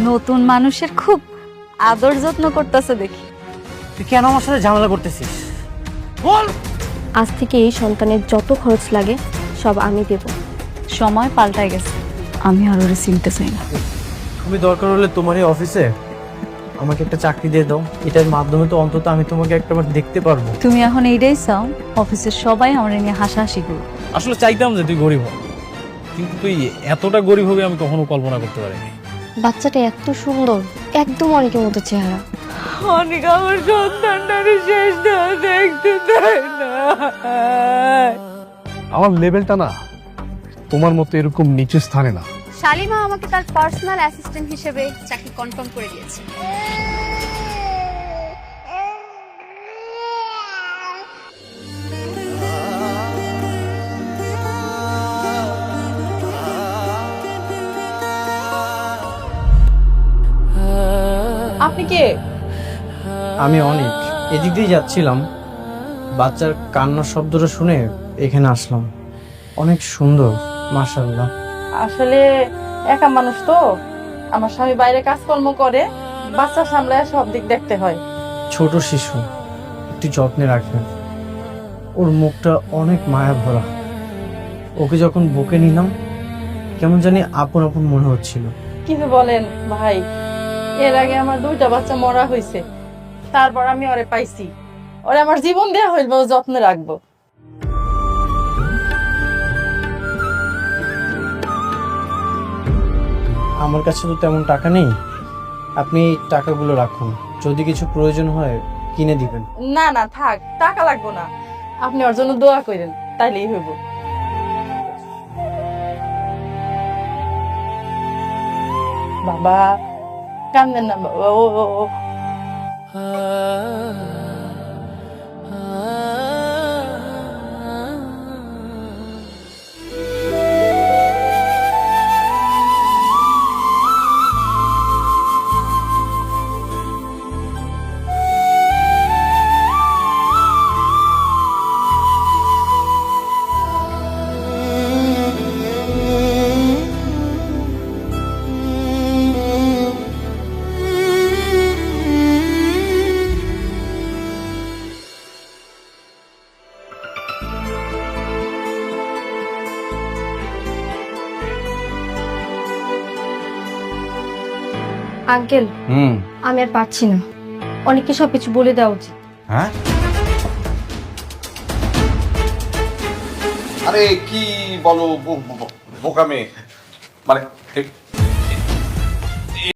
নতুন মানুষের খুব আদর যত্ন করতেছে দেখি। তুই কেন আমার সাথে ঝামেলা করতেছিস বল। আজ থেকে এই সন্তানের যত খরচ লাগে সব আমি দেব। সময় পাল্টায় গেছে, আমি আর ওরে চিনতে চাই না। তুমি দরকার হলে তোমার এই অফিসে আমাকে একটা চাকরি দিয়ে দাও, এটার মাধ্যমে তো অন্তত আমি তোমাকে একটাবার দেখতে পারবো। তুমি এখন এইটাই চাও অফিসের সবাই আমার নিয়ে হাসাহাসি করবে? আসলে চাইতাম যে তুই গরিব হ, কিন্তু তুই এতটা গরিব হবে আমি কখনো কল্পনা করতে পারিনি। বাচ্চাটা এত সুন্দর, একদম অনেকের মতো চেহারা। অনেক আমার সন্তানটারে শেষ দেখতে দেয় না। আমার লেভেলটা না তোমার মতো এরকম নিচু স্থানে না। শালিমা আমাকে তার পার্সোনাল অ্যাসিস্ট্যান্ট হিসেবে চাকরি কনফার্ম করে দিয়েছে। আপনি কে? আমি অনেক এদিক দিয়ে যাচ্ছিলাম, বাচ্চার কান্নার শব্দটা শুনে এখানে আসলাম। অনেক সুন্দর মাশাআল্লাহ। আসলে একা মানুষ তো, আমার স্বামী বাইরে কাজকর্ম করে, বাচ্চা সামলায় সব দিক দেখতে হয়। ছোট শিশু, একটু যত্নে রাখবেন। ওর মুখটা অনেক মায়া ভরা। ওকে যখন বুকে নিলাম কেমন জানি আপন আপন মনে হচ্ছিল। কি যে বলেন ভাই, এর আগে আমার 2টা বাচ্চা মরা হয়েছে, তারপর আমি ওরে পাইছি। ওরে আমার জীবন দেয়া হইল, যত্নে রাখবো। আমার কাছে তো তেমন টাকা নেই, আপনি টাকাগুলো রাখুন, যদি কিছু প্রয়োজন হয় কিনে দিবেন। না না থাক, টাকা লাগবো না, আপনি ওর জন্য দোয়া করেন, তাইলেই হইব। বাবা কান্দেন না বাবা, ও আঙ্কেল, আমি আর পারছি না, অনেককে সবকিছু বলে দেওয়া উচিত। হ্যাঁ, আরে কি বলো বোকা মেয়ে, মানে